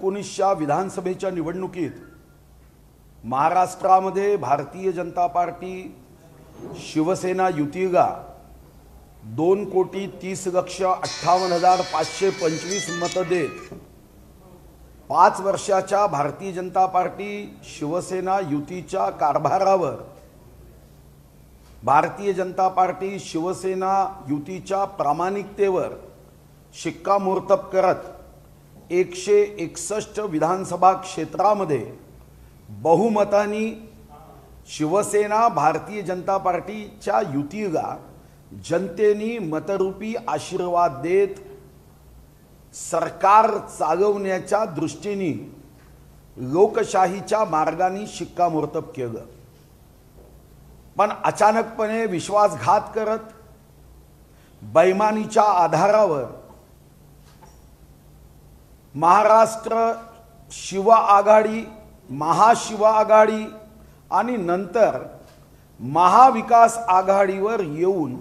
19च्या विधानसभेच्या निवडणुकीत महाराष्ट्रामध्ये भारतीय जनता पार्टी शिवसेना युतीगा 2,30,58,525 मतं देत 5 वर्षाच्या भारतीय जनता पार्टी शिवसेना युतीच्या कारभारावर भारतीय जनता पार्टी शिवसेना युतीच्या प्रामाणिकतेवर शिक्कामोर्तब करत 161 विधानसभा क्षेत्रामध्ये बहुमतानी शिवसेना भारतीय जनता पार्टीच्या युतीला जनतेने मतरूपी आशीर्वाद देत सरकार चालवण्याच्या दृष्टीने लोकशाहीच्या मार्गाने शिक्कामोर्तब केलं। पण अचानकपणे विश्वासघात करत बैमानीच्या आधारावर महाराष्ट्र शिव आघाडी, महाशिव आघाडी आणि नंतर महाविकास आघाडीवर येऊन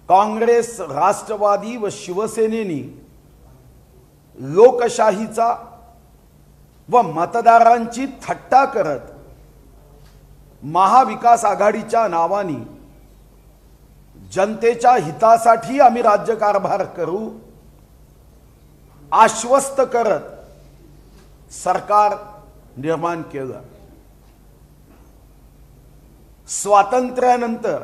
काँग्रेस, राष्ट्रवादी व शिवसेनेनी लोकशाहीचा व मतदारांची थट्टा करत महाविकास आघाडीच्या नावाने जनतेच्या हितासाठी आम्ही राज्यकारभार करू आश्वस्त करत सरकार निर्माण केलं। स्वातंत्र्यानंतर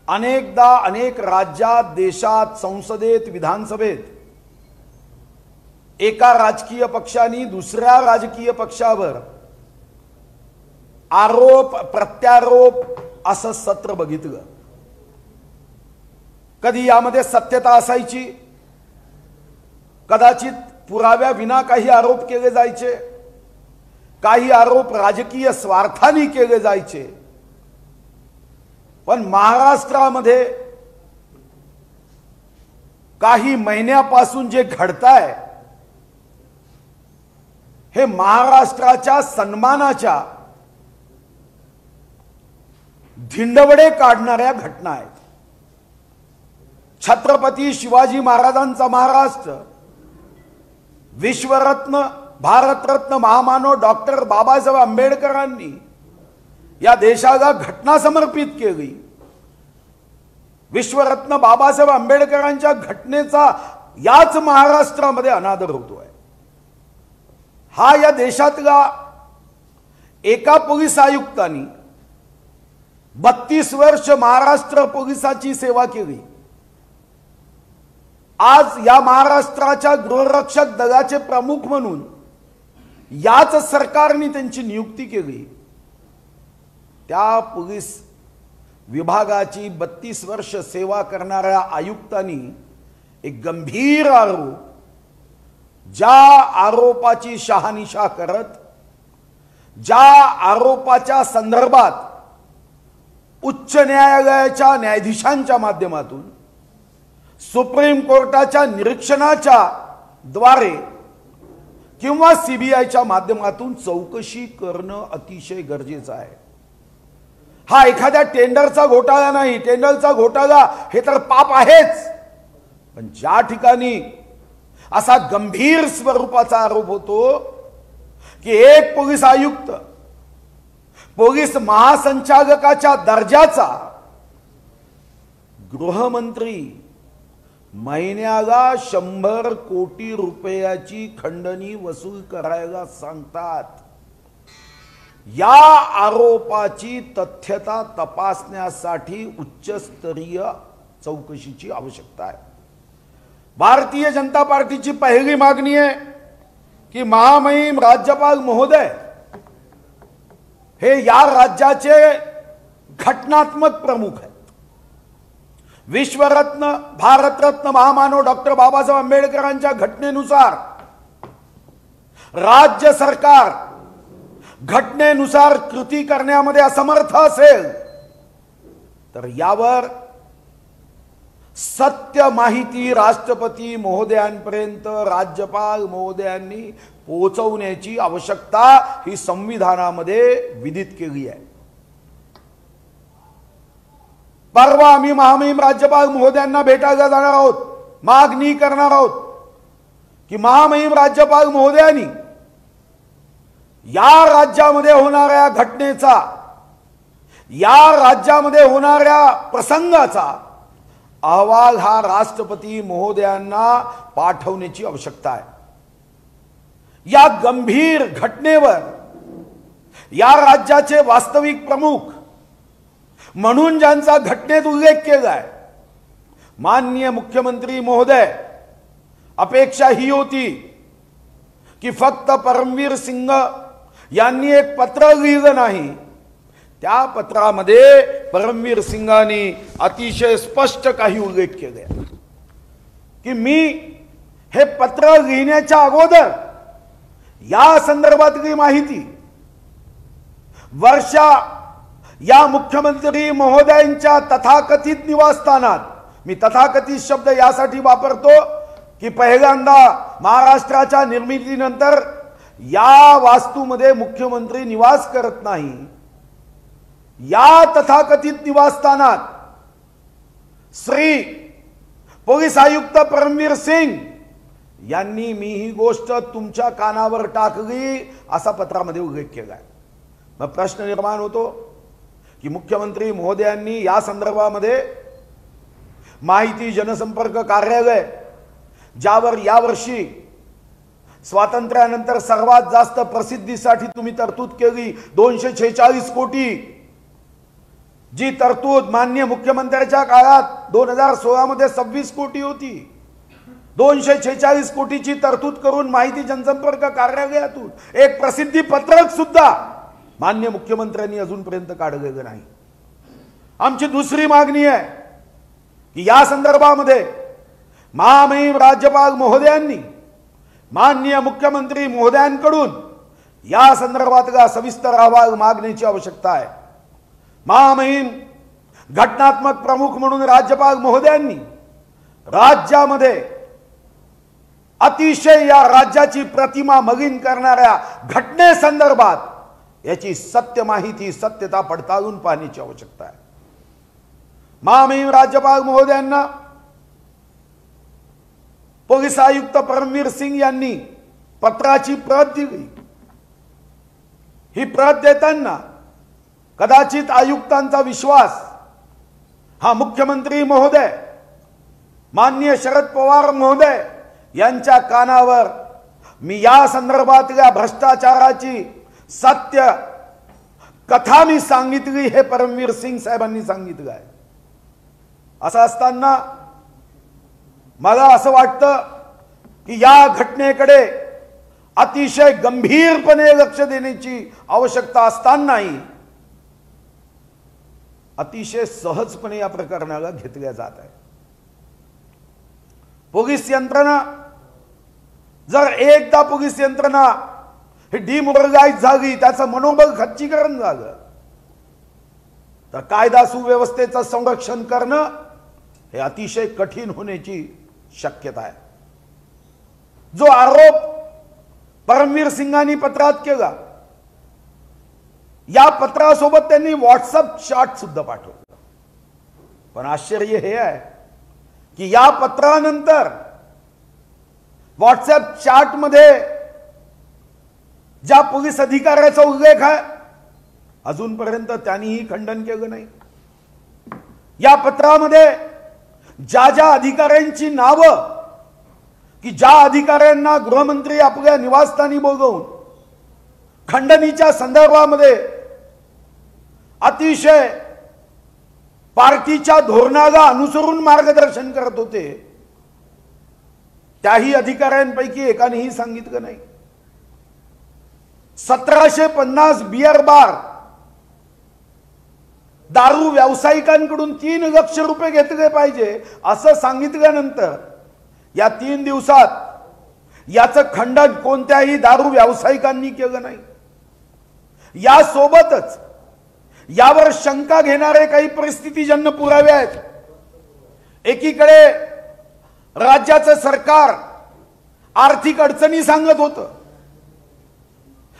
अनेकदा अनेक राज्यात, देशात, संसदेत, विधानसभेत एका राजकीय पक्षाने दुसऱ्या राजकीय पक्षावर आरोप प्रत्यारोप असं सत्र बघितलं। कधी यामध्ये सत्यता असायची, कदाचित पुराव्या विना काही आरोप केले जायचे, काही आरोप राजकीय स्वार्थाने केले जायचे। पण महाराष्ट्रामध्ये काही महिन्यापासून जे घडतंय हे महाराष्ट्राच्या सन्मानाच्या धिंडवडे काढणाऱ्या घटना आहेत। छत्रपती शिवाजी महाराजांचा महाराष्ट्र, विश्वरत्न भारतरत्न महामानव डॉक्टर बाबासाहेब आंबेडकरांनी या देशाला घटना समर्पित केली। विश्वरत्न बाबासाहेब आंबेडकरांच्या घटनेचा याच महाराष्ट्रामध्ये अनादर होतोय। हा या देशातला एका पोलीस आयुक्तांनी 32 वर्ष महाराष्ट्र पोलिसाची सेवा केली। आज या महाराष्ट्राच्या गृहरक्षक दलाचे प्रमुख म्हणून याच सरकारने त्यांची नियुक्ती केली। त्या पोलीस विभागाची 32 वर्ष सेवा करणाऱ्या आयुक्तांनी एक गंभीर आरोप, ज्या आरोपाची शहानिशा करत, ज्या आरोपाच्या संदर्भात उच्च न्यायालयाच्या न्यायाधीशांच्या माध्यमातून सुप्रीम कोर्टाच्या निरीक्षणाच्या द्वारे किंवा सीबीआयच्या माध्यमातून चौकशी करणं अतिशय गरजेचं आहे। हा एखाद्या टेंडरचा घोटाळा नाही, टेंडरचा घोटाळा हे तर पाप आहेच, पण ज्या ठिकाणी असा गंभीर स्वरूपाचा आरोप होतो की एक पोलीस आयुक्त पोलीस महासंचालकाच्या दर्जाचा गृहमंत्री महिन्याला 100 कोटी रुपयाची खंडणी वसूल करायला सांगतात। या आरोपाची तथ्यता तपासण्यासाठी उच्चस्तरीय चौकशीची आवश्यकता आहे। भारतीय जनता पार्टीची पहिली मागणी आहे की महामहिम राज्यपाल महोदय हे या राज्याचे घटनात्मक प्रमुख आहेत। विश्वरत्न भारतरत्न महामानव डॉक्टर बाबासाहेब आंबेडकरांच्या घटनेनुसार राज्य सरकार घटनेनुसार कृती करण्यामध्ये असमर्थ असेल तर यावर सत्य माहिती राष्ट्रपती महोदयांपर्यंत राज्यपाल महोदयांनी पोहोचवण्याची आवश्यकता ही संविधानामध्ये विधित केली आहे। परवा आम्ही महामहिम राज्यपाल महोदयांना भेटायला जाणार आहोत, मागणी करणार आहोत की महामहिम राज्यपाल महोदयांनी या राज्यामध्ये होणाऱ्या घटनेचा, या राज्यामध्ये होणाऱ्या प्रसंगाचा अहवाल हा राष्ट्रपती महोदयांना पाठवण्याची आवश्यकता आहे. या गंभीर घटनेवर या राज्याचे वास्तविक प्रमुख म्हणून ज्यांचा घटनेत उल्लेख केलाय, माननीय मुख्यमंत्री महोदय, अपेक्षा ही होती की फक्त परमवीर सिंग यांनी एक पत्र लिहिलं नाही, त्या पत्रामध्ये परमवीर सिंगांनी अतिशय स्पष्ट काही उल्लेख केले की मी हे पत्र लिहिण्याच्या अगोदर या संदर्भातली माहिती वर्षा या मुख्यमंत्री महोदयांच्या तथाकथित निवासस्थानात, मी तथाकथित शब्द यासाठी वापरतो की पहिल्यांदा महाराष्ट्राच्या निर्मितीनंतर या वास्तूमध्ये मुख्यमंत्री निवास करत नाही, या तथाकथित निवासस्थानात श्री पोलीस आयुक्त परमवीर सिंग यांनी मी ही गोष्ट तुमच्या कानावर टाकली असा पत्रामध्ये उल्लेख केलाय. मग प्रश्न निर्माण होतो की मुख्यमंत्री महोदयांनी या संदर्भामध्ये माहिती जनसंपर्क कार्यालय, ज्यावर यावर्षी स्वातंत्र्यानंतर सर्वात जास्त प्रसिद्धीसाठी तुम्ही तरतूद केली 246 कोटी, जी तरतूद माननीय मुख्यमंत्र्यांच्या काळात 2016 मध्ये 26 कोटी होती, 246 कोटीची तरतूद करून माहिती जनसंपर्क कार्यालयातून एक प्रसिद्धी पत्रक सुद्धा माननीय मुख्यमंत्र्यांनी अजूनपर्यंत काढलेलं नाही. आमची दुसरी मागणी आहे की या संदर्भामध्ये महामहिम राज्यपाल महोदयांनी माननीय मुख्यमंत्री महोदयांकडून या संदर्भातला सविस्तर अहवाल मागण्याची आवश्यकता आहे. महामहिम घटनात्मक प्रमुख म्हणून राज्यपाल महोदयांनी राज्यामध्ये अतिशय या राज्याची प्रतिमा मलिन करणाऱ्या घटनेसंदर्भात याची सत्य माहिती, सत्यता पडताळून पाहण्याची आवश्यकता आहे. महामहिम राज्यपाल महोदयांना पोलीस आयुक्त परमवीर सिंग यांनी पत्राची प्रत दिली. ही प्रत देताना कदाचित आयुक्तांचा विश्वास हा मुख्यमंत्री महोदय माननीय शरद पवार महोदय यांच्या कानावर मी या संदर्भातल्या भ्रष्टाचाराची सत्य कथा मी सांगितली, हे परमवीर सिंग साहेबांनी सांगितलं आहे. असं असताना मला असं वाटतं की या घटनेकडे अतिशय गंभीरपणे लक्ष देण्याची आवश्यकता असतानाही अतिशय सहजपणे या प्रकरणाला घेतल्या जात आहे. पोलीस यंत्रणा, जर एकदा पोलीस यंत्रणा ही डिमोरलाइज झाली, त्याचं मनोबल खच्चीकरण झालं, तर कायदा सुव्यवस्थेचं संरक्षण करणं हे अतिशय कठीण होण्याची शक्यता आहे. जो आरोप परमवीर सिंगांनी पत्रात केला, या पत्रासोबत त्यांनी व्हॉट्सअप चॅट सुद्धा पाठवलं. पण आश्चर्य हे आहे की या पत्रानंतर व्हॉट्सअप चॅट मध्ये ज्या पोलीस अधिकाऱ्याचा उल्लेख आहे, अजूनपर्यंत त्यांनीही खंडन केलं नाही. या पत्रामध्ये ज्या ज्या अधिकाऱ्यांची नावं, की ज्या अधिकाऱ्यांना गृहमंत्री आपल्या निवासस्थानी बोलवून खंडणीच्या संदर्भामध्ये अतिशय पार्टीच्या धोरणाला अनुसरून मार्गदर्शन करत होते, त्याही अधिकाऱ्यांपैकी एकानेही सांगितलं नाही. 1750 बियर बार दारू व्यावसायिकांकडून 3 लाख रुपये घेतले पाहिजे असं सांगितल्यानंतर या 3 दिवसात याचं खंडन कोणत्याही दारू व्यावसायिकांनी केलं नाही. यासोबतच यावर शंका घेणारे काही परिस्थितीजन्य पुरावे आहेत. एकीकडे राज्याचं सरकार आर्थिक अडचणी सांगत होतं,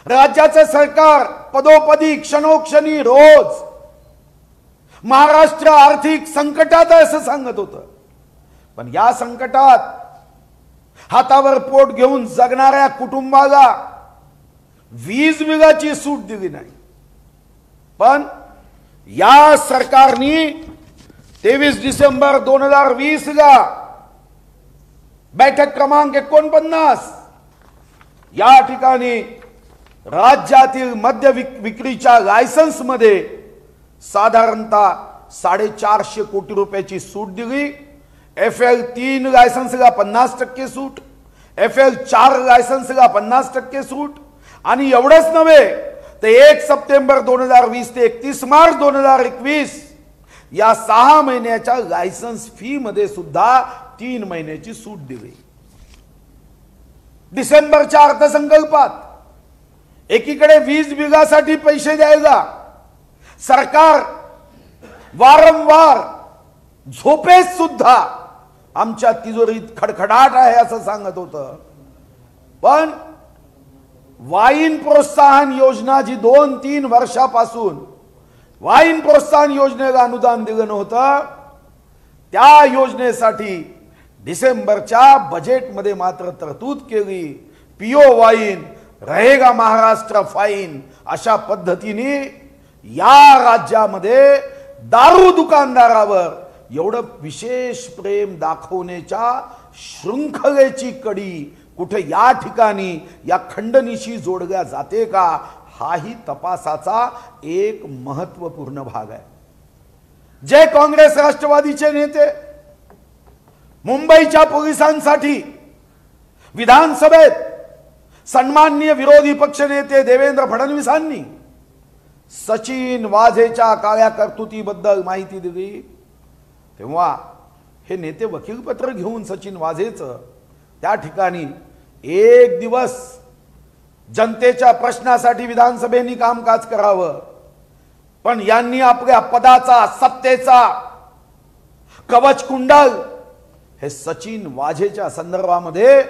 राज्याचं सरकार पदोपदी क्षणोक्षणी रोज महाराष्ट्र आर्थिक संकटात आहे असं सांगत होतं. पण या संकटात हातावर पोट घेऊन जगणाऱ्या कुटुंबाला 20 बिघाची सूट दिली नाही. पण या सरकारने 23 डिसेंबर 2020 ला बैठक क्रमांक 49 या ठिकाणी राज्यातील मद्य विक्रीच्या लायसन्स मध्ये साधारणतः 450 कोटी रुपयाची सूट दिली. FL3 लायसन्सला 50% सूट, FL4 लायसन्सला 50% सूट. आणि एवढंच नव्हे तर 1 सप्टेंबर 2020 ते 31 मार्च 2021 या 6 महिन्याच्या लायसन्स फी मध्ये सुद्धा 3 महिन्याची सूट दिली. डिसेंबरच्या अर्थसंकल्पात एकीकडे 20 बिघासाठी पैसे द्यायला सरकार वारंवार झोपेत सुद्धा आमच्या तिजोरीत खडखडाट आहे असं सांगत होतं. पण वाईन प्रोत्साहन योजना जी 2-3 वर्षापासून वाईन प्रोत्साहन योजनेला अनुदान दिलं नव्हतं, त्या योजनेसाठी डिसेंबरच्या बजेटमध्ये मात्र तरतूद केली. पिओ वाईन रहेगा महाराष्ट्र फाईन अशा पद्धतीने या राज्यामध्ये दारू दुकानदारावर एवढं विशेष प्रेम दाखवण्याच्या शृंखलेची कडी कुठे या ठिकाणी या खंडणीशी जोडल्या जाते का, हाही तपासाचा एक महत्वपूर्ण भाग आहे. जे काँग्रेस राष्ट्रवादीचे नेते मुंबईच्या पोलिसांसाठी विधानसभेत सन्माननीय विरोधी पक्षनेते देवेंद्र फडणवीसांनी सचिन वाझेच्या काळ्या कर्तुतीबद्दल माहिती दिली, तेव्हा हे नेते वकीलपत्र घेऊन सचिन वाझेचं त्या ठिकाणी एक दिवस जनतेच्या प्रश्नासाठी विधानसभेने कामकाज करावं. पण यांनी आपल्या पदाचा सत्तेचा कवच कुंडल हे सचिन वाझेच्या संदर्भामध्ये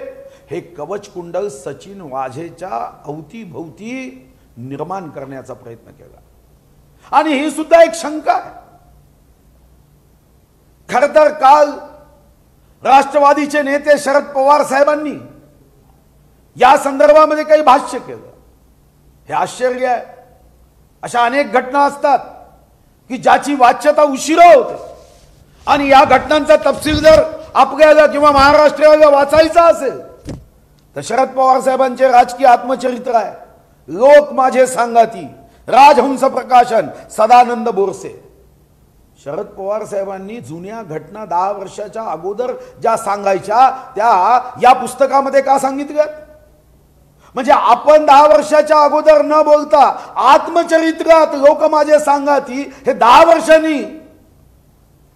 हे कवच कुंडल सचिन वाझेच्या अवतीभोवती निर्माण करण्याचा प्रयत्न केला. आणि ही सुद्धा एक शंका आहे. खरं तर काल राष्ट्रवादीचे नेते शरद पवार साहेबांनी या संदर्भामध्ये काही भाष्य केलं. हे आश्चर्य आहे. अशा अनेक घटना असतात की ज्याची वाच्यता उशिरा होते आणि या घटनांचा तपशील जर आपल्याला किंवा महाराष्ट्राला वाचायचा असेल तर शरद पवार साहेबांचे राजकीय आत्मचरित्र आहे. लोक माझे सांगाती, राजहंस प्रकाशन, सदानंद बोरसे. शरद पवार साहेबांनी जुन्या घटना 10 वर्षाच्या अगोदर ज्या सांगायच्या त्या या पुस्तकामध्ये का सांगितल्यात? म्हणजे आपण 10 वर्षाच्या अगोदर न बोलता आत्मचरित्रात लोक माझे सांगाती हे 10 वर्षांनी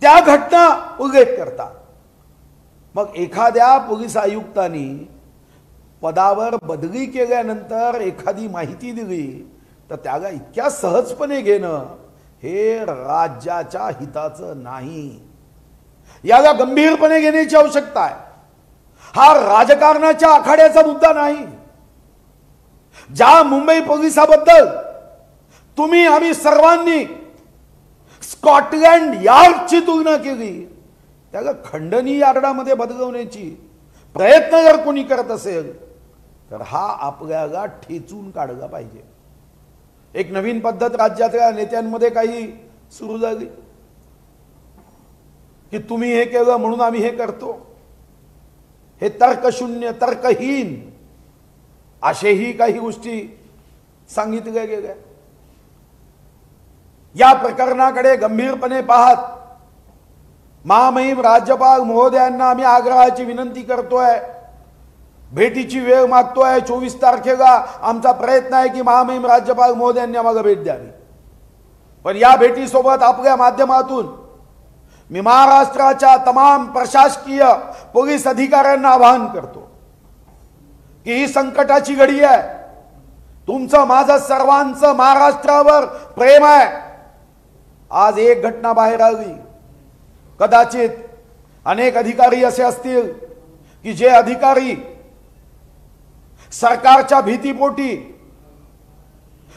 त्या घटना उल्लेख करतात. मग एखाद्या पोलीस आयुक्तांनी पदावर बदली केल्यानंतर एखादी माहिती दिली तर त्याला इतक्या सहजपणे घेणं हे राज्याच्या हिताचं नाही. याला गंभीरपणे घेण्याची आवश्यकता आहे. हा राजकारणाच्या आखाड्याचा मुद्दा नाही. ज्या मुंबई पोलिसाबद्दल तुम्ही आम्ही सर्वांनी स्कॉटलँड यार्डची तुलना केली, त्याला खंडणी यार्डामध्ये बदलवण्याची प्रयत्न जर कोणी करत असेल तर हा आपल्याला ठेचून काढला पाहिजे. एक नवीन पद्धत राज्यातल्या नेत्यांमध्ये काही सुरू झाली की तुम्ही हे केलं म्हणून आम्ही हे करतो. हे तर्कशून्य, तर्कहीन असेही काही गोष्टी सांगितल्या गेल्या. या प्रकरणाकडे गंभीरपणे पाहत महामहिम राज्यपाल महोदयांना आम्ही आग्रहाची विनंती करतोय, भेटीची वेळ मागतोय. 24 तारखेला आमचा प्रयत्न आहे की महामहिम राज्यपाल महोदयांनी आम्हाला भेट द्यावी. पण या भेटीसोबत आपल्या माध्यमातून मी महाराष्ट्राच्या तमाम प्रशासकीय पोलीस अधिकाऱ्यांना आवाहन करतो की ही संकटाची घडी आहे. तुमचं माझं सर्वांचं महाराष्ट्रावर प्रेम आहे. आज एक घटना बाहेर आली. कदाचित अनेक अधिकारी असे असतील की जे अधिकारी सरकारच्या भीतीपोटी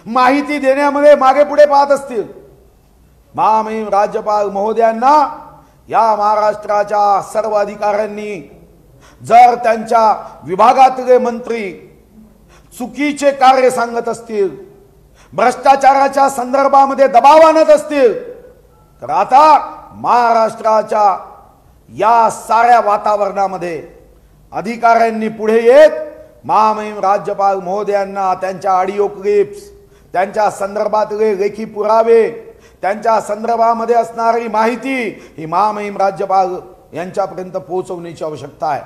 माहिती देण्यामध्ये मागे पुढे पाहत असतील. महामहिम राज्यपाल महोदयांना या महाराष्ट्राच्या सर्व अधिकाऱ्यांनी जर त्यांच्या विभागातले मंत्री चुकीचे कार्य सांगत असतील, भ्रष्टाचाराच्या संदर्भामध्ये दबाव आणत असतील, तर आता महाराष्ट्राच्या या साऱ्या वातावरणामध्ये अधिकाऱ्यांनी पुढे येत महामहिम राज्यपाल महोदयांना त्यांच्या ऑडिओ क्लिप्स, त्यांच्या संदर्भातले लेखी पुरावे, त्यांच्या संदर्भामध्ये असणारी माहिती ही महामहिम राज्यपाल यांच्यापर्यंत पोहोचवण्याची आवश्यकता आहे.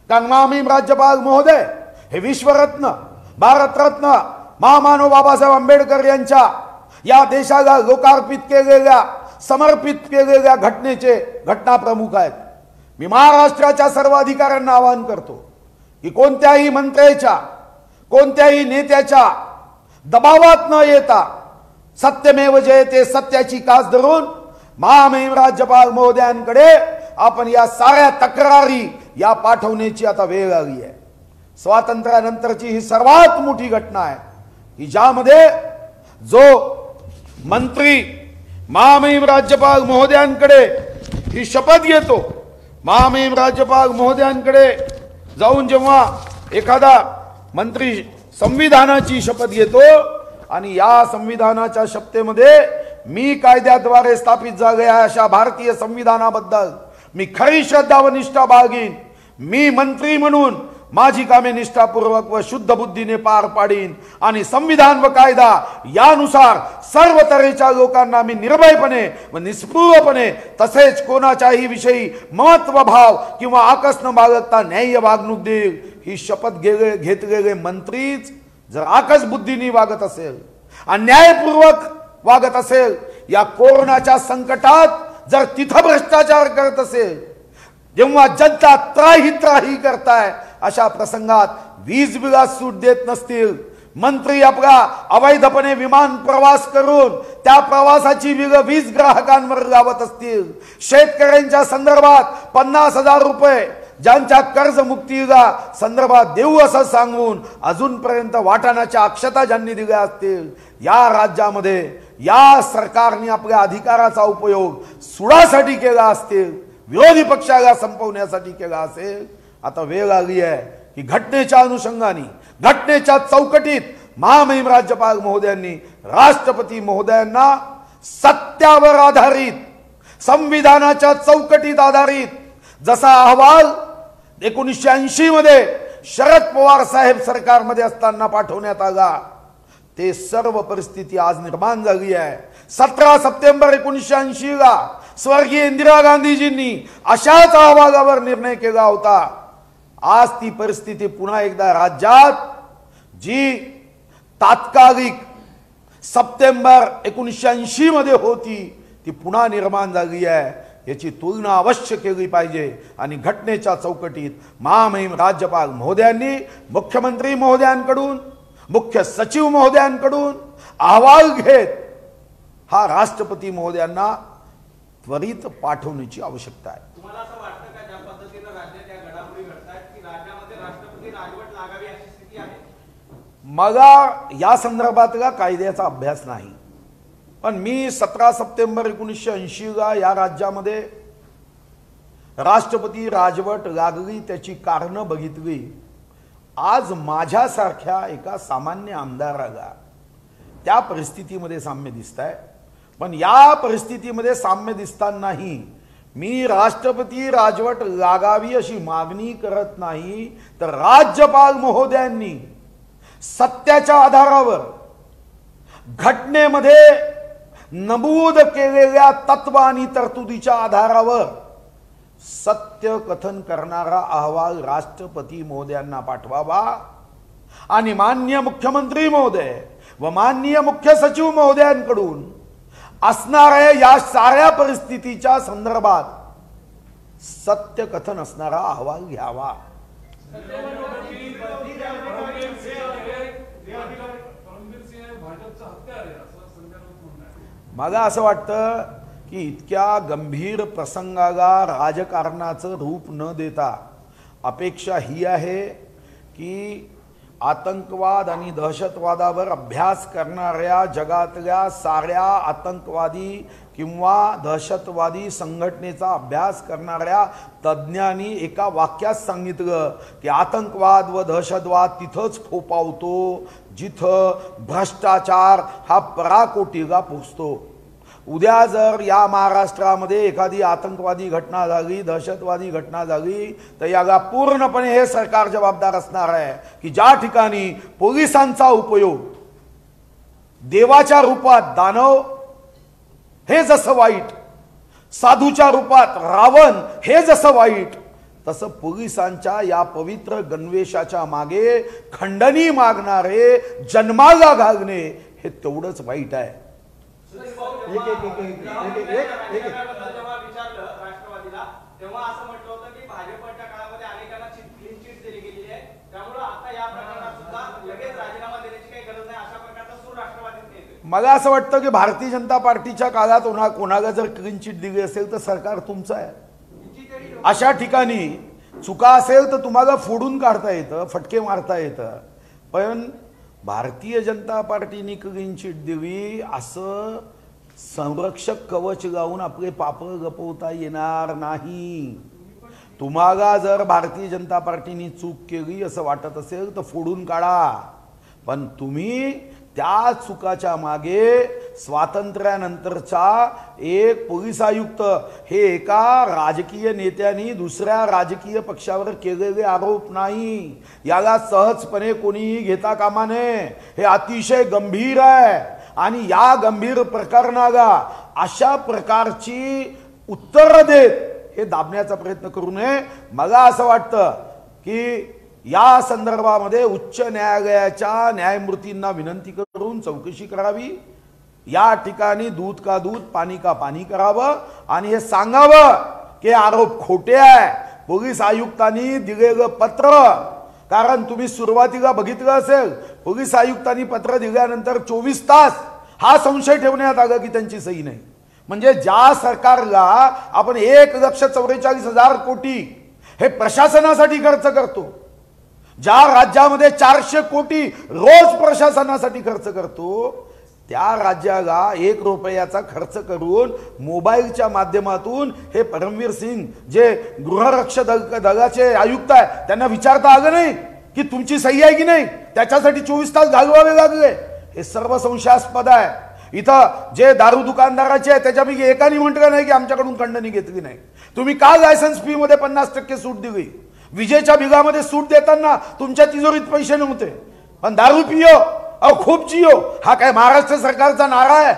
कारण महामहिम राज्यपाल महोदय हे विश्वरत्न, भारतरत्न महामानव बाबासाहेब आंबेडकर यांच्या या देशाला लोकार्पित केलेल्या, समर्पित केलेल्या घटनेचे घटना प्रमुख आहेत. मी महाराष्ट्राच्या सर्व अधिकाऱ्यांना आवाहन करतो की कोणत्याही मंत्र्याच्या, कोणत्याही नेत्याच्या दबावात न येता सत्यमेव जयते सत्याची कास धरून महामहिम राज्यपाल महोदयांकडे आपण या साऱ्या तक्रारी या पाठवण्याची आता वेळ आली आहे. स्वातंत्र्यानंतरची ही सर्वात मोठी घटना आहे की ज्यामध्ये जो मंत्री महामहिम राज्यपाल महोदयांकडे ही शपथ घेतो, महामहिम राज्यपाल महोदयांकडे जाऊन जेव्हा एखादा मंत्री संविधानाची शपथ घेतो आणि या संविधानाच्या शपथेमध्ये मी कायद्याद्वारे स्थापित झालेल्या अशा भारतीय संविधानाबद्दल मी खरी श्रद्धा व निष्ठा बाळगीन, मी मंत्री म्हणून माझी कामे निष्ठापूर्वक व शुद्ध बुद्धीने पार पाडीन आणि संविधान व कायदा यानुसार सर्व तऱ्हेच्या लोकांना मी निर्भयपणे व निस्पृहपणे तसेच कोणाच्याही विषयी महत्व भाव किंवा आकस न बाळगता न्याय्य वागणूक देईल. ही शपथ घेतलेले मंत्रीच जर आकस बुद्धीने वागत असेल, अन्यायपूर्वक वागत असेल, या कोरोनाच्या संकटात जर तिथं भ्रष्टाचार करत असेल, जेव्हा जनता त्राही करताय अशा प्रसंगात वीज बिलात सूट देत नसतील, मंत्री आपला अवैधपणे विमान प्रवास करून त्या प्रवासाची बिल वीज ग्राहकांवर लावत असतील, शेतकऱ्यांच्या संदर्भात 50,000 रुपये ज्यांच्या कर्जमुक्तीला संदर्भात देऊ असं सांगून अजूनपर्यंत वाटाणाच्या अक्षता ज्यांनी दिल्या असतील, या राज्यामध्ये या सरकारने आपल्या अधिकाराचा उपयोग सुडासाठी केला असतील, विरोधी पक्षाला संपवण्यासाठी केला असेल. आता वेळ आली आहे की घटनेच्या अनुषंगाने, घटनेच्या चौकटीत महामहिम राज्यपाल महोदयांनी राष्ट्रपती महोदयांना सत्यावर आधारित, संविधानाच्या चौकटीत आधारित जसा अहवाल 1980 मध्ये शरद पवार साहेब सरकारमध्ये असताना पाठवण्यात आला, ते सर्व परिस्थिती आज निर्माण झाली आहे. 17 सप्टेंबर 1980 ला स्वर्गीय इंदिरा गांधीजींनी अशाच अहवालावर निर्णय केला होता. आज ती परिस्थिती पुन्हा एकदा राज्यात जी तात्कालिक सप्टेंबर 1980 मध्ये होती ती पुन्हा निर्माण झाली आहे. याची तुलना अवश्य केली पाहिजे आणि घटनेच्या चौकटीत महामहिम राज्यपाल महोदयांनी मुख्यमंत्री महोदयांकडून, मुख्य सचिव महोदयांकडून अहवाल घेत हा राष्ट्रपती महोदयांना त्वरित पाठवण्याची आवश्यकता आहे. तुम्हाला असं वाटतं का ज्या पद्धतीने राज्यात या घडामोडी घडतात की राज्यामध्ये राष्ट्रपती राजवट लागावी अशी स्थिती आहे? मला या संदर्भातला कायद्याचा अभ्यास नाही, पण मी 17 सप्टेंबर 1980 ला या राज्यामध्ये राष्ट्रपती राजवट लागली त्याची कारणं बघितली. आज माझ्यासारख्या एका सामान्य आमदाराला त्या परिस्थितीमध्ये साम्य दिसत आहे. पण या परिस्थितीमध्ये साम्य दिसतानाही मी राष्ट्रपती राजवट लागावी अशी मागणी करत नाही, तर राज्यपाल महोदयांनी सत्याच्या आधारावर घटनेमध्ये नमूद केलेल्या तत्व आणि तरतुदीच्या आधारावर सत्य कथन करणारा अहवाल राष्ट्रपती महोदयांना पाठवावा आणि माननीय मुख्यमंत्री महोदय व माननीय मुख्य सचिव महोदयांकडून असणाऱ्या या साऱ्या परिस्थितीच्या संदर्भात सत्य कथन असणारा अहवाल घ्यावा. मला असं वाटतं की इतक्या गंभीर प्रसंगाला राजकारणाचं रूप न देता अपेक्षा ही आहे की आतंकवाद आणि दहशतवादावर अभ्यास करणाऱ्या जगातल्या साऱ्या आतंकवादी किंवा दहशतवादी संघटनेचा अभ्यास करणाऱ्या तज्ज्ञांनी एका वाक्यात सांगितलं की आतंकवाद व दहशतवाद तिथंच फोपावतो जिथं भ्रष्टाचार हा पराकोटीला पोचतो। उद्या जर या महाराष्ट्रामध्ये एखादी आतंकवादी घटना झाली, दहशतवादी घटना झाली, तर याला पूर्णपणे हे सरकार जबाबदार असणार आहे की ज्या ठिकाणी पोलिसांचा उपयोग देवाच्या रूपात दानव हे जसं वाईट, साधूच्या रूपात रावण हे जसं वाईट, तसं पोलिसांच्या या पवित्र गणवेशाच्या मागे खंडणी मागणारे जन्माला घालणे हे तेवढंच वाईट आहे। जेव्हा विचारलं राष्ट्रवादीला तेव्हा असं म्हटलं होतं की भाजपच्या काळामध्ये अनेकांना क्लीन चिट दिली गेलेली आहे, त्यामुळे आता या प्रकरणात सुद्धा लगेच राजीनामा देण्याची काही गरज नाही, अशा प्रकारचा सूर राष्ट्रवादीत येतोय। मला असं वाटतं की भारतीय जनता पार्टीच्या काळात कोणाला जर क्लीन चिट दिली असेल तर सरकार तुमचं आहे। अशा ठिकाणी चुका असेल तर तुम्हाला फोडून काढता येतं, फटके मारता येतं, पण भारतीय जनता पार्टीने क्लीन चिट दिली असं संरक्षक कवच लावून आपले पाप गपवता येणार नाही। तुम्हाला जर भारतीय जनता पार्टीने चूक केली असं वाटत असेल तर फोडून काढा, पण तुम्ही त्या चुकाच्या मागे स्वातंत्र्यानंतरचा एक पोलीस आयुक्त हे एका राजकीय नेत्यांनी दुसऱ्या राजकीय पक्षावर केलेले आरोप नाही, याला सहजपणे कोणीही घेता कामा नये। हे अतिशय गंभीर आहे आणि या गंभीर प्रकरणाला अशा प्रकारची उत्तर देत हे दाबण्याचा प्रयत्न करू नये। मला असं वाटतं की या संदर्भामध्ये उच्च न्यायालयाच्या न्यायमूर्तींना विनंती करून चौकशी करावी, या ठिकाणी दूध का दूध पाणी का पाणी करावं आणि हे सांगावं की आरोप खोटे आहे। पोलीस आयुक्तांनी दिलेलं पत्र, कारण तुम्ही सुरुवातीला बघितलं असेल पोलीस आयुक्तांनी पत्र दिल्यानंतर 24 तास हा संशय ठेवण्यात आला की त्यांची सही नाही। म्हणजे ज्या सरकारला आपण 1,44,000 कोटी हे प्रशासनासाठी खर्च करतो, ज्या राज्यामध्ये 400 कोटी रोज प्रशासनासाठी खर्च करतो, त्या राज्याला 1 रुपयाचा खर्च करून मोबाईलच्या माध्यमातून हे परमवीर सिंग जे गृहरक्षक दलाचे आयुक्त आहे त्यांना विचारता आलं नाही की तुमची सही आहे की नाही, त्याच्यासाठी 24 तास घालवावे लागले। हे सर्व संशयास्पद आहे। इथं जे दारू दुकानदाराचे आहे त्याच्यापैकी एकाने म्हटलं नाही की आमच्याकडून खंडणी घेतली नाही। तुम्ही का लायसन्स फी मध्ये 50% सूट दिली? विजेच्या बिलामध्ये सूट देताना तुमच्या तिजोरीत पैसे नव्हते, पण दारू पियो और खूप जियो हा काय महाराष्ट्र सरकारचा नारा आहे?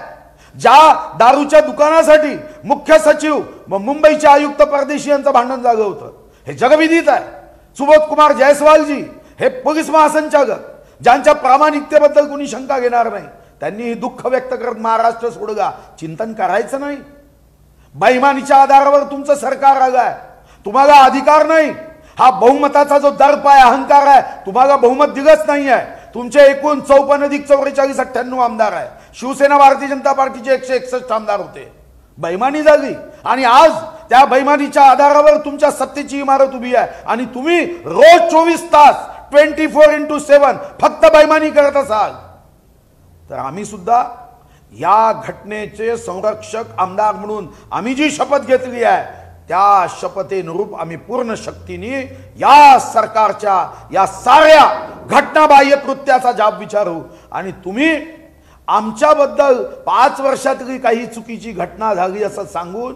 ज्या दारूच्या दुकानासाठी मुख्य सचिव व मुंबईचे आयुक्त परदेशी यांचं भांडण झालं होतं हे जगविदित आहे। सुबोध कुमार जयस्वालजी हे पोलीस महासंचालक ज्यांच्या प्रामाणिकतेबद्दल कोणी शंका घेणार नाही, त्यांनी दुःख व्यक्त करत महाराष्ट्र सोडला, चिंतन करायचं नाही। बेईमानीच्या आधारावर तुमचं सरकार आलंय, तुम्हाला अधिकार नाही। हा बहुमताचा जो दर्प आहे, अहंकार आहे, तुम्हाला बहुमत दिलंच नाही आहे। तुमचे एकूण 54 अधिक 44 98 आमदार आहे। शिवसेना भारतीय जनता पार्टीचे 161 आमदार होते। बेईमानी झाली आणि आज त्या बेईमानीच्या आधारावर तुमच्या सत्तेची इमारत उभी आहे आणि तुम्ही रोज 24 तास 24x7 फक्त बेईमानी करत असाल तर आम्ही सुद्धा या घटनेचे संरक्षक आमदार म्हणून आम्ही जी शपथ घेतली आहे त्या शपथेनुरूप आम्ही पूर्ण शक्तीने या सरकारच्या या साऱ्या घटनाबाह्य कृत्याचा जाब विचारू आणि तुम्ही आमच्याबद्दल 5 वर्षातली काही चुकीची घटना झाली असं सांगून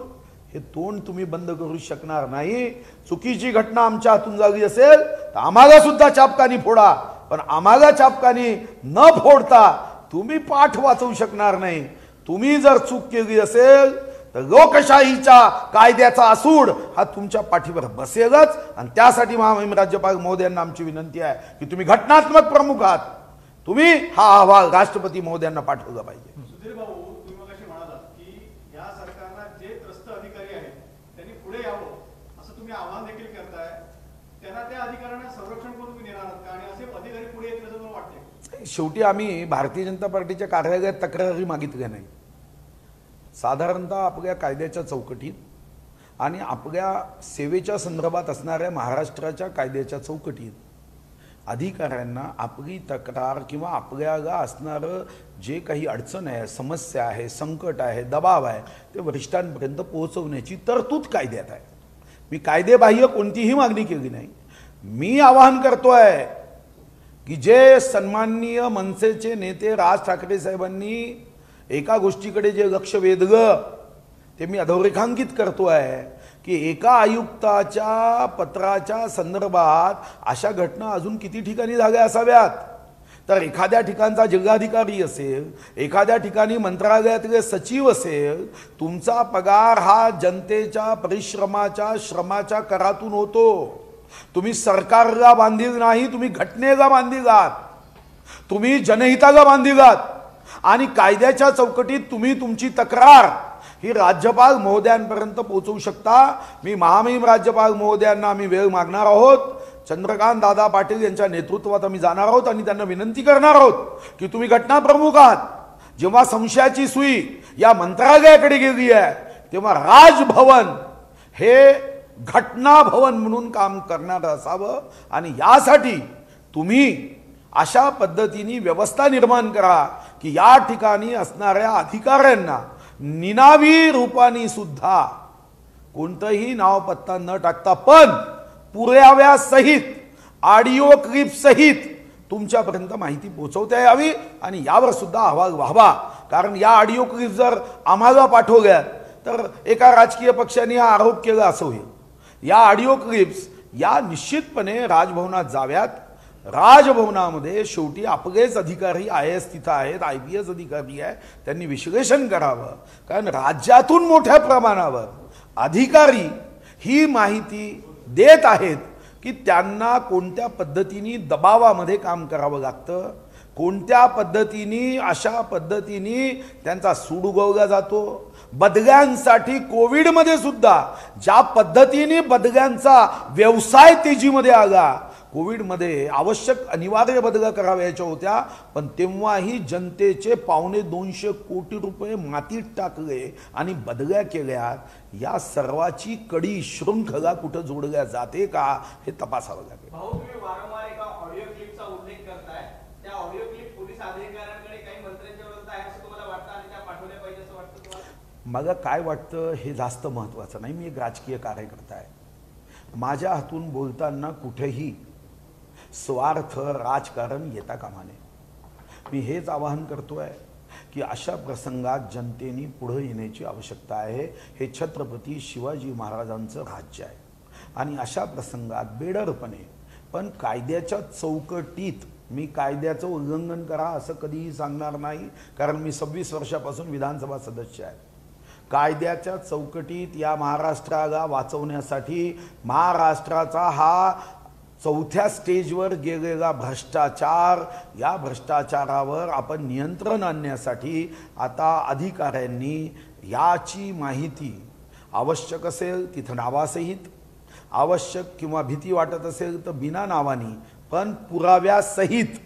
हे तोंड तुम्ही बंद करू शकणार नाही। चुकीची घटना आमच्या हातून झाली असेल तर आम्हाला सुद्धा चापकानी फोडा, पण आम्हाला चापकानी न फोडता तुम्ही पाठ वाचवू शकणार नाही। तुम्ही जर चूक केली असेल तर लोकशाहीच्या कायद्याचा असूड हा तुमच्या पाठीवर बसेलच आणि त्यासाठी महामहिम राज्यपाल महोदयांना आमची विनंती आहे की तुम्ही घटनात्मक प्रमुख आहात, तुम्ही हा अहवाल राष्ट्रपती महोदयांना पाठवला पाहिजे। सुधीर भाऊ, तुम्ही मगाशी म्हणालात की या सरकारला जे त्रस्त अधिकारी आहेत त्यांनी पुढे यावं असं तुम्ही आवाहन देखील करताय, त्यांना त्या अधिकाऱ्यांना संरक्षण करून तुम्ही नेणार आहात का आणि असे अधिकारी पुढे येतील असं मला वाटते? शेवटी आम्ही भारतीय जनता पार्टीच्या कार्यालयात तक्रारी मागितल्या नाही। साधारणतः आपल्या कायद्याच्या चौकटीत आणि आपल्या सेवेच्या संदर्भात असणाऱ्या महाराष्ट्राच्या कायद्याच्या चौकटीत अधिकाऱ्यांना आपली तक्रार किंवा आपल्याला असणारं जे काही अडचण आहे, समस्या आहे, संकट आहे, दबाव आहे, ते वरिष्ठांपर्यंत पोहोचवण्याची तरतूद कायद्यात आहे. मी कायदेबाह्य कोणतीही मागणी केली नाही. मी आवाहन करतोय की जे सन्माननीय मनसेचे नेते राज ठाकरे साहेबांनी एका गोष्टीकडे जे लक्ष वेधलं ते मी अधोरेखांकित करतोय की एका आयुक्ताच्या पत्राच्या संदर्भात अशा घटना अजून किती ठिकाणी झाल्या असाव्यात. तर एखाद्या ठिकाणचा जिल्हाधिकारी असेल, एखाद्या ठिकाणी मंत्रालयातले सचिव असेल, तुमचा पगार हा जनतेच्या परिश्रमाच्या श्रमाच्या करातून होतो. तुम्ही सरकारला बांधील नाही, तुम्ही घटनेला बांधीलात, तुम्ही जनहिताला बांधीलात आणि कायद्याच्या चौकटीत तुम्ही तुमची तक्रार ही राज्यपाल महोदयांपर्यंत पोहोचवू शकता. मी महामहिम राज्यपाल महोदयांना आम्ही वेळ मागणार आहोत. चंद्रकांत दादा पाटील यांच्या नेतृत्वात आम्ही जाणार आहोत आणि त्यांना विनंती करणार आहोत की तुम्ही घटना प्रमुख आहात. जेव्हा संशयाची सुई या मंत्रालयाकडे गेली आहे तेव्हा राजभवन हे घटना भवन म्हणून काम करणार असावं आणि यासाठी तुम्ही अशा पद्धतीने व्यवस्था निर्माण करा की या ठिकाणी असणाऱ्या अधिकाऱ्यांना निनावी रूपाने सुद्धा कोणतंही नाव पत्ता न टाकता पण पुराव्यासहित ऑडिओ क्लिप सहित तुमच्यापर्यंत माहिती पोहोचवता यावी आणि यावर सुद्धा अहवाल व्हावा. कारण या ऑडिओ क्लिप जर आम्हाला पाठवल्या तर एका राजकीय पक्षाने हा आरोप केला असं होईल. या ऑडिओ क्लिप्स या निश्चितपणे राजभवनात जाव्यात. राजभवनामध्ये शेवटी आपलेच अधिकारी IAS तिथं आहेत, IPS अधिकारी आहे, त्यांनी विश्लेषण करावं. कारण राज्यातून मोठ्या प्रमाणावर अधिकारी ही माहिती देत आहेत की त्यांना कोणत्या पद्धतीने दबावामध्ये काम करावं लागतं, कोणत्या पद्धतीने अशा पद्धतीने त्यांचा सूड उगवला जातो. बदल्यांसाठी कोविडमध्ये सुद्धा ज्या पद्धतीने बदल्यांचा व्यवसाय तेजीमध्ये आला, कोविडमध्ये आवश्यक अनिवार्य बदल्या कराव्याच्या होत्या पण तेव्हाही जनतेचे 250 कोटी रुपये मातीत टाकले आणि बदल्या केल्या. या सर्वाची कडी शृंखला कुठं जोडल्या जाते का हे तपासावं लागेल. भाऊ, तुम्ही वारंवार एका ऑडिओ क्लिपचा उल्लेख करताय. त्या ऑडिओ क्लिप पोलीस अधिकाऱ्यांकडे काही मंत्र्यांच्या विरोधात आहे असं तुम्हाला वाटतं आणि त्या पाठवल्या पाहिजे असं वाटतं तुम्हाला? मला काय वाटतं हे जास्त महत्त्वाचं नाही. मी एक राजकीय कार्यकर्ता आहे. माझ्या हातून बोलताना कुठेही स्वार्थ राजकारण येता कामा नये. मी हेच आवाहन करतोय की अशा प्रसंगात जनतेने पुढे येण्याची आवश्यकता आहे. हे छत्रपती शिवाजी महाराजांचं राज्य आहे आणि अशा प्रसंगात बेडरपणे पण कायद्याच्या चौकटीत, मी कायद्याचं उल्लंघन करा असं कधीही सांगणार नाही कारण मी 26 वर्षापासून विधानसभा सदस्य आहे. कायद्याच्या चौकटीत या महाराष्ट्राला वाचवण्यासाठी महाराष्ट्राचा हा 4थ्या स्टेजवर गेलेला भ्रष्टाचार, या भ्रष्टाचारावर आपण नियंत्रण आणण्यासाठी आता अधिकाऱ्यांनी याची माहिती आवश्यक असेल तिथं नावासहित, आवश्यक किंवा भीती वाटत असेल तर बिना नावानी पण पुराव्यासहित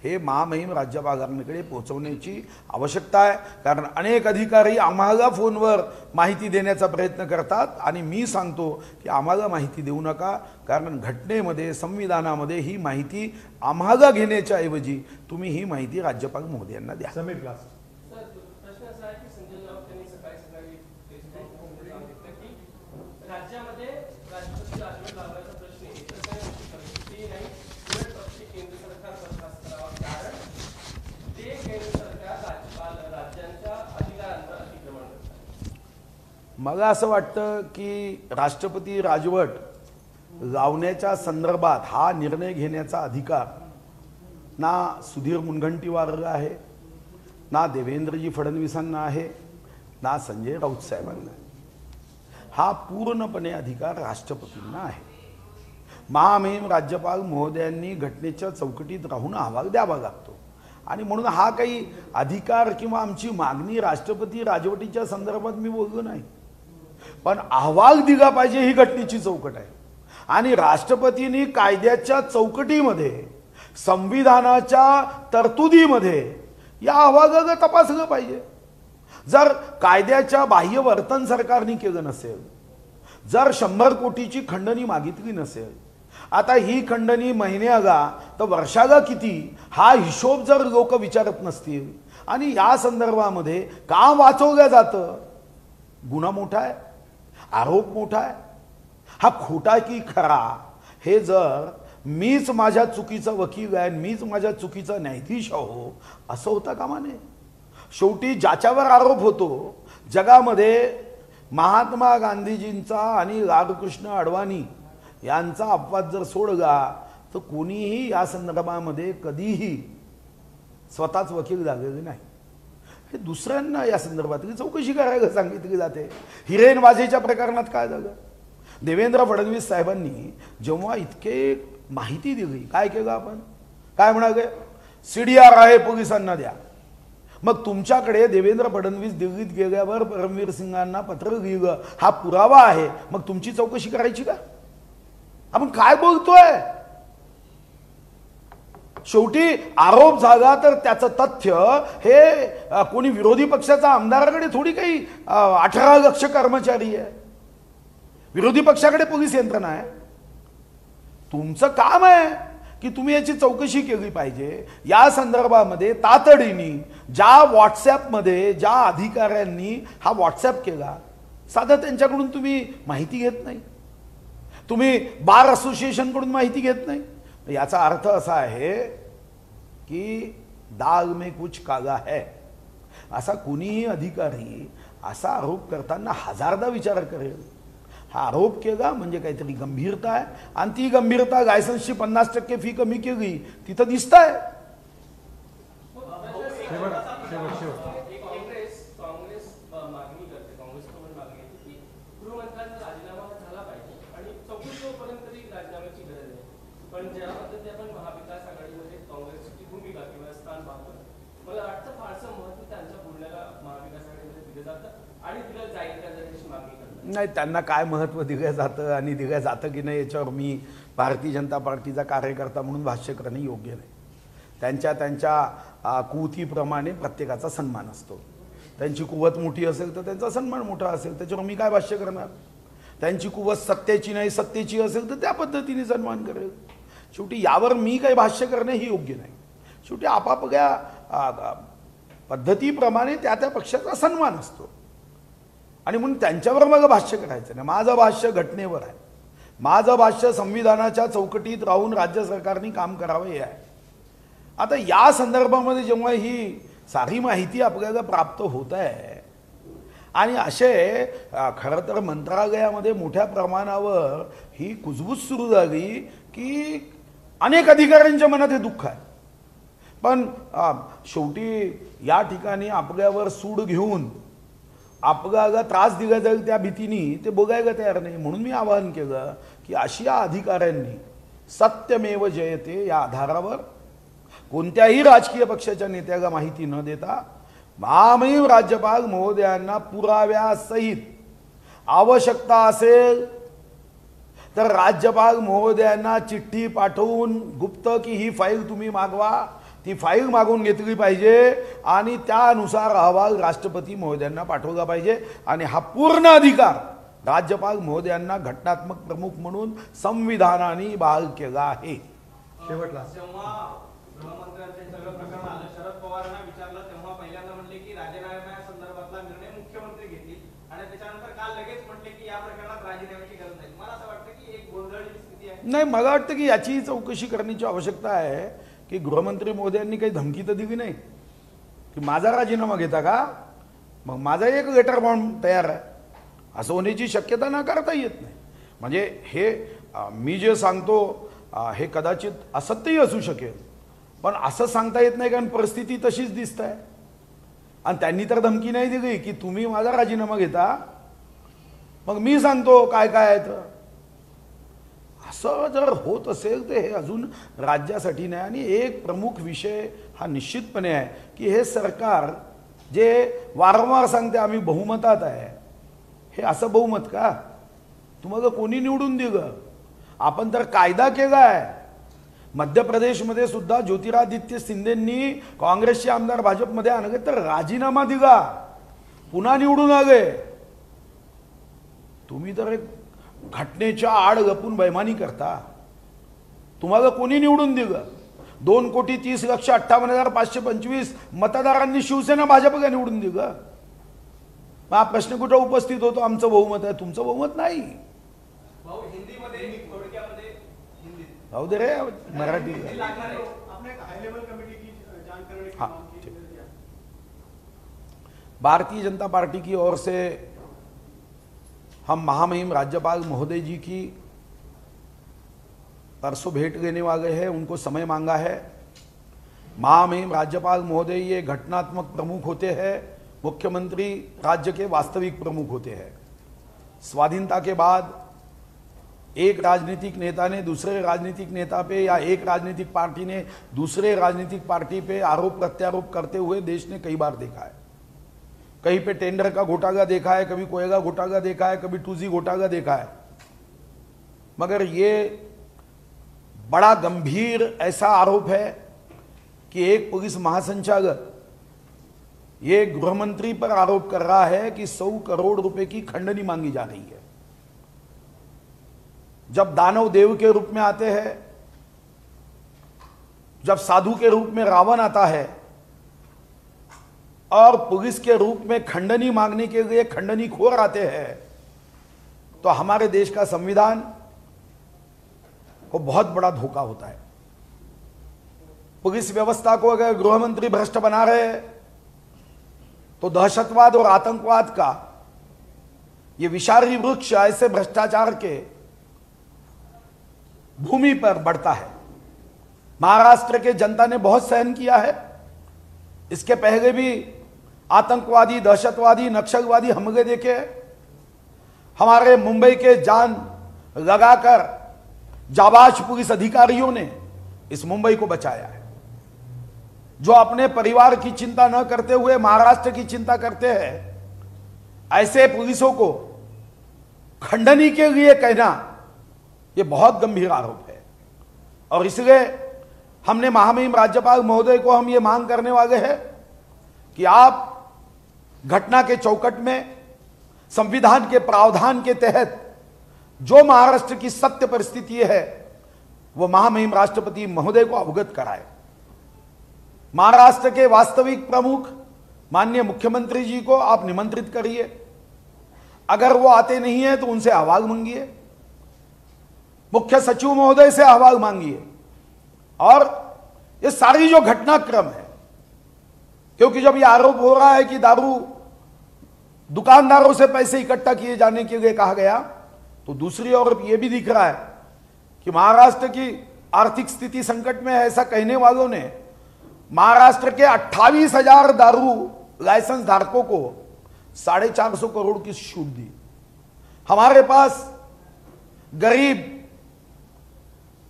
हे महामहिम राज्यपालांकडे पोहोचवण्याची आवश्यकता आहे. कारण अनेक अधिकारी आम्हाला फोनवर माहिती देण्याचा प्रयत्न करतात आणि मी सांगतो की आम्हाला माहिती देऊ नका. कारण घटनेमध्ये, संविधानामध्ये ही माहिती आम्हाला घेण्याच्या ऐवजी तुम्ही ही माहिती राज्यपाल महोदयांना द्या. समीर क्लास प्रश्न असा आहे की संजय राऊत यांनी सकाळी सांगितलं की राज्यामध्ये राष्ट्रपती राजवट लावण्याचा प्रश्न इतर काही परिस्थिती नाही, उलट पक्षी केंद्र सरकार बरखास्त करावा. कारण ते केंद्र सरकार राज्यांच्या अधिकारांवर अतिक्रमण करतात. मला असं वाटतं की राष्ट्रपती राजवट लावण्याच्या संदर्भात हा निर्णय घेण्याचा अधिकार ना सुधीर मुनगंटीवारला आहे, ना देवेंद्रजी फडणवीसांना आहे, ना संजय राऊत साहेबांना आहे. हा पूर्णपणे अधिकार राष्ट्रपतींना आहे. महामहिम राज्यपाल महोदयांनी घटनेच्या चौकटीत राहून अहवाल द्यावा लागतो आणि म्हणून हा काही अधिकार किंवा आमची मागणी राष्ट्रपती राजवटीच्या संदर्भात मी बोललो नाही. पण अहवाल दिला पाहिजे ही घटनेची चौकट आहे आणि राष्ट्रपतींनी कायद्याच्या चौकटीमध्ये, संविधानाच्या तरतुदीमध्ये या अहवालाला तपासलं पाहिजे. जर कायद्याच्या बाह्य वर्तन सरकारने केलं नसेल, जर 100 कोटीची खंडणी मागितली नसेल आता ही खंडणी महिन्यागा तर वर्षागा किती हा हिशोब जर लोक विचारत नसतील आणि या संदर्भामध्ये का वाचवलं जातं? गुन्हा मोठा आहे, आरोप मोठा आहे, हा खोटा की खरा हे जर मीच माझ्या चुकीचा वकील आहे, मीच माझ्या चुकीचा न्यायाधीश आहो असं होता कामा नये. शेवटी ज्याच्यावर आरोप होतो जगामध्ये महात्मा गांधीजींचा आणि लालकृष्ण अडवाणी यांचा अपवाद जर सोडला तर कोणीही या संदर्भामध्ये कधीही स्वतःच वकील झालेले नाही. हे दुसऱ्यांना या संदर्भातली चौकशी करायला सांगितली जाते. हिरेन वाजेच्या प्रकरणात काय झालं? देवेंद्र फडणवीस साहेबांनी जेव्हा इतके माहिती दिली, काय केलं आपण? काय म्हणाले? CDR आहे पोलिसांना द्या. मग तुमच्याकडे देवेंद्र फडणवीस दिल्लीत गेल्यावर परमवीर सिंगांना पत्र लिहिलं, हा पुरावा आहे, मग तुमची चौकशी करायची का? आपण काय बोलतोय? शेवटी आरोप झाला तर त्याचं तथ्य हे कोणी विरोधी पक्षाचा आमदाराकडे थोडी काही 18 लक्ष कर्मचारी आहे, विरोधी पक्षाकडे पोलीस यंत्रणा आहे. तुमचं काम आहे की तुम्ही याची चौकशी केली पाहिजे. या संदर्भामध्ये तातडीने ज्या व्हॉट्सॲपमध्ये ज्या अधिकाऱ्यांनी हा व्हॉट्सॲप केला, साधा त्यांच्याकडून तुम्ही माहिती घेत नाही, तुम्ही बार असोसिएशनकडून माहिती घेत नाही. याचा अर्थ असा आहे की दाग में कुछ काला है. असा कुणीही अधिकारी असा आरोप करताना हजारदा विचार करेल. हा आरोप केला म्हणजे काहीतरी गंभीरता आहे आणि ती गंभीरता लायसन्सची 50% फी कमी केली तिथं दिसत आहे. पण ज्या पद्धतीने आपण महाविकास आघाडीमध्ये काँग्रेसची भूमिका किंवा स्थान पाहतो, मला वाटतं फारसं महत्त्व त्यांच्या बोलण्याला महाविकास आघाडीमध्ये दिलं जातं आणि दिलं जाईल का जर मागणी करतात. नाही, त्यांना काय महत्त्व दिलं जातं आणि दिलं जातं की नाही याच्यावर मी भारतीय जनता पार्टीचा कार्यकर्ता म्हणून भाष्य करणे योग्य नाही. त्यांच्या कुवतीप्रमाणे प्रत्येकाचा सन्मान असतो. त्यांची कुवत मोठी असेल तर त्यांचा सन्मान मोठा असेल, त्याच्यावर मी काय भाष्य करणार? त्यांची कुवत सत्तेची नाही सत्तेची असेल तर त्या पद्धतीने सन्मान करेल. शेवटी यावर मी काही भाष्य करणे ही योग्य नाही. शेवटी आपापल्या पद्धतीप्रमाणे त्या त्या पक्षाचा सन्मान असतो आणि म्हणून त्यांच्यावर मग भाष्य करायचं नाही. माझं भाष्य घटनेवर आहे, माझं भाष्य संविधानाच्या चौकटीत राहून राज्य सरकारने काम करावं हे आहे. आता या संदर्भामध्ये जेव्हा ही सारी माहिती आपल्याला प्राप्त होत आहे आणि असे खरं तर मंत्रालयामध्ये मोठ्या प्रमाणावर ही कुजबूज सुरू झाली की अनेक अधिकाऱ्यांच्या मनात हे दुःख आहे. पण शेवटी या ठिकाणी आपल्यावर सूड घेऊन आपल्याला त्रास दिला जाईल त्या भीतीने ते बघायला तयार नाही. म्हणून मी आवाहन केलं की अशा अधिकाऱ्यांनी सत्यमेव जयते या आधारावर कोणत्याही राजकीय पक्षाच्या नेत्याला माहिती न देता महामहिम राज्यपाल महोदयांना पुराव्यासहित आवश्यकता असेल तर राज्यपाल महोदयांना चिठ्ठी पाठवून गुप्त की ही फाईल तुम्ही मागवा, ती फाईल मागून घेतली पाहिजे आणि त्यानुसार अहवाल राष्ट्रपती महोदयांना पाठवला पाहिजे आणि हा पूर्ण अधिकार राज्यपाल महोदयांना घटनात्मक प्रमुख म्हणून संविधानाने बहाल केला आहे. शेवटला जेव्हा गृहमंत्र्यांचे सगळं प्रकरण आलं, शरद पवारांना विचारलं तेव्हा पहिल्यांदा म्हटले की राजीनाम्या संदर्भातला निर्णय मुख्यमंत्री घेतील आणि त्याच्यानंतर काल लगेच म्हटले की या प्रकरणात राजीनाम्याची गरज नाही. मला असं वाटतं की एक गोंधळलेली स्थिती आहे. नाही, मला वाटतं की याची चौकशी करण्याची आवश्यकता आहे की गृहमंत्री महोदयांनी काही धमकी तर दिली नाही की माझा राजीनामा घेता का, मग माझा एक लेटर फॉर्म तयार आहे असं होण्याची शक्यता नाकारता येत नाही. म्हणजे हे मी जे सांगतो हे कदाचित असत्यही असू शकेल, पण असं सांगता येत नाही कारण परिस्थिती तशीच दिसत आहे. आणि त्यांनी तर धमकी नाही दिली की तुम्ही माझा राजीनामा घेता, मग मी सांगतो काय काय आहे तर. असं जर होत असेल तर हे अजून राज्यासाठी नाही. आणि एक प्रमुख विषय हा निश्चितपणे आहे की हे सरकार जे वारंवार सांगते आम्ही बहुमतात आहे, हे असं बहुमत का? तुम्हाला कोणी निवडून दिलं? आपण तर कायदा केला आहे. मध्य प्रदेशमध्ये सुद्धा ज्योतिरादित्य सिंधेंनी काँग्रेसचे आमदार भाजपमध्ये आणले तर राजीनामा दिला, पुन्हा निवडून आले. तुम्ही तर एक घटनेच्या आड लपून बैमानी करता. तुम्हाला कोणी निवडून दिलं? 2,30,58,525 मतदारांनी शिवसेना भाजपला निवडून दिलं. मग हा प्रश्न कुठं उपस्थित होतो? आमचं बहुमत आहे, तुमचं बहुमत नाही. भाऊ हिंदीमध्ये थोडक्यामध्ये हिंदीत राहू दे रे मराठी. लागणार आहे. आपने एक हाई लेवल कमेटी की जान करने की हाँ, मांग की ठीक. है. भारतीय जनता पार्टी की ओर से हम महामहिम राज्यपाल महोदय जी की परसों भेंट लेने वाले हैं. उनको समय मांगा है. महामहिम राज्यपाल महोदय ये घटनात्मक प्रमुख होते हैं. मुख्यमंत्री राज्य के वास्तविक प्रमुख होते हैं. स्वाधीनता के बाद एक राजनीतिक नेता ने दूसरे राजनीतिक नेता पे या एक राजनीतिक पार्टी ने दूसरे राजनीतिक पार्टी पे आरोप प्रत्यारोप करते हुए देश ने कई बार देखा है. कहीं पे टेंडर का घोटाला देखा है, कभी कोयला घोटाला देखा है, कभी 2G घोटाला देखा है. मगर ये बड़ा गंभीर ऐसा आरोप है कि एक पुलिस महासंचालक ये गृहमंत्री पर आरोप कर रहा है कि 100 करोड़ रुपए की खंडनी मांगी जा रही है. जब दानव देव के रूप में आते हैं, जब साधु के रूप में रावण आता है और पुलिस के रूप में खंडनी मांगने के लिए खंडनी खोर आते हैं, तो हमारे देश का संविधान को बहुत बड़ा धोखा होता है. पुलिस व्यवस्था को अगर गृहमंत्री भ्रष्ट बना रहे हैं तो दहशतवाद और आतंकवाद का ये विषारी वृक्ष ऐसे भ्रष्टाचार के भूमि पर बढ़ता है. महाराष्ट्र के जनता ने बहुत सहन किया है. इसके पहले भी आतंकवादी, दहशतवादी, नक्सलवादी हमले देखे. हमारे मुंबई के जान लगाकर जाबाज पुलिस अधिकारियों ने इस मुंबई को बचाया है. जो अपने परिवार की चिंता न करते हुए महाराष्ट्र की चिंता करते हैं, ऐसे पुलिसों को खंडनी के लिए कहना यह बहुत गंभीर आरोप है. और इसलिए हमने महामहिम राज्यपाल महोदय को हम ये मांग करने वाले हैं कि आप घटना के चौकट में संविधान के प्रावधान के तहत जो महाराष्ट्र की सत्य परिस्थिति है वो महामहिम राष्ट्रपति महोदय को अवगत कराए. महाराष्ट्र के वास्तविक प्रमुख माननीय मुख्यमंत्री जी को आप निमंत्रित करिए. अगर वो आते नहीं है तो उनसे अहवाल मांगिए. मुख्य सचिव महोदय से अहवाल मांगिए. और ये सारी जो घटनाक्रम है, क्योंकि जब ये आरोप हो रहा है कि दारू दुकानदारों से पैसे इकट्ठा किए जाने के लिए कहा गया, तो दूसरी ओर ये भी दिख रहा है कि महाराष्ट्र की आर्थिक स्थिति संकट में है ऐसा कहने वालों ने महाराष्ट्र के 28,000 दारू लाइसेंस धारकों को 450 करोड़ की छूट दी. हमारे पास गरीब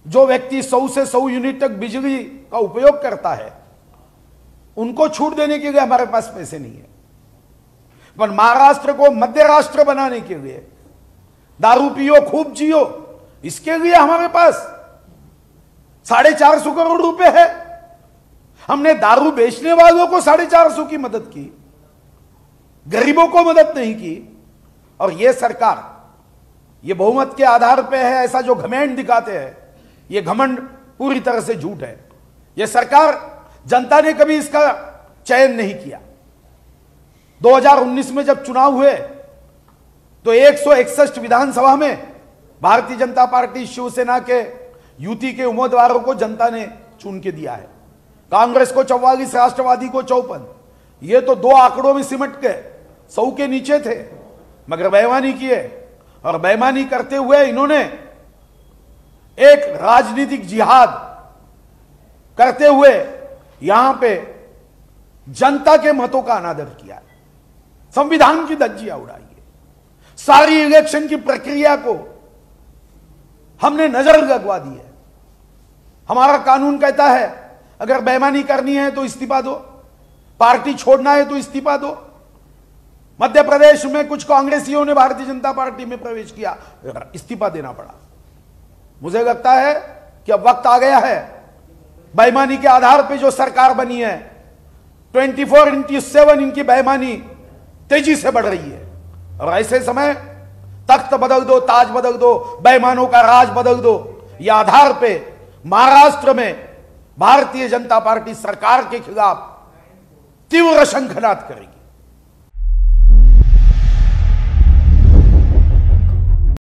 जो व्यक्ति 100 से 100 यूनिट तक बिजली का उपयोग करता है, उनको छूट देने के लिए हमारे पास पैसे नहीं है. पर महाराष्ट्र को मध्य राष्ट्र बनाने के लिए दारू पियो खूब जियो, इसके लिए हमारे पास 450 करोड़ रुपए है. हमने दारू बेचने वालों को 450 की मदद की, गरीबों को मदद नहीं की. और यह सरकार ये बहुमत के आधार पे है ऐसा जो घमंड दिखाते हैं, यह घमंड पूरी तरह से झूठ है. यह सरकार, जनता ने कभी इसका चयन नहीं किया. 2019 में जब चुनाव हुए तो 161 विधानसभा में भारतीय जनता पार्टी शिवसेना के युति के उम्मीदवारों को जनता ने चुन के दिया है. कांग्रेस को 44, राष्ट्रवादी को 54. ये तो 2 आंकड़ों में सिमट के 100 के नीचे थे, मगर बेईमानी किए. और बेईमानी करते हुए इन्होंने एक राजनीतिक जिहाद करते हुए यहां पे जनता के मतों का अनादर किया, संविधान की धज्जियां उड़ाई है. सारी इलेक्शन की प्रक्रिया को हमने नजर लगवा दी है. हमारा कानून कहता है अगर बेईमानी करनी है तो इस्तीफा दो, पार्टी छोड़ना है तो इस्तीफा दो. मध्य प्रदेश में कुछ कांग्रेसियों ने भारतीय जनता पार्टी में प्रवेश किया, इस्तीफा देना पड़ा. मुझे लगता है कि अब वक्त आ गया है. बेईमानी के आधार पर जो सरकार बनी है, 24/7 इनकी बेईमानी तेजी से बढ़ रही है. और ऐसे समय तख्त बदल दो, ताज बदल दो, बेईमानों का राज बदल दो, यह आधार पे महाराष्ट्र में भारतीय जनता पार्टी सरकार के खिलाफ तीव्र शंखनाद करेगी।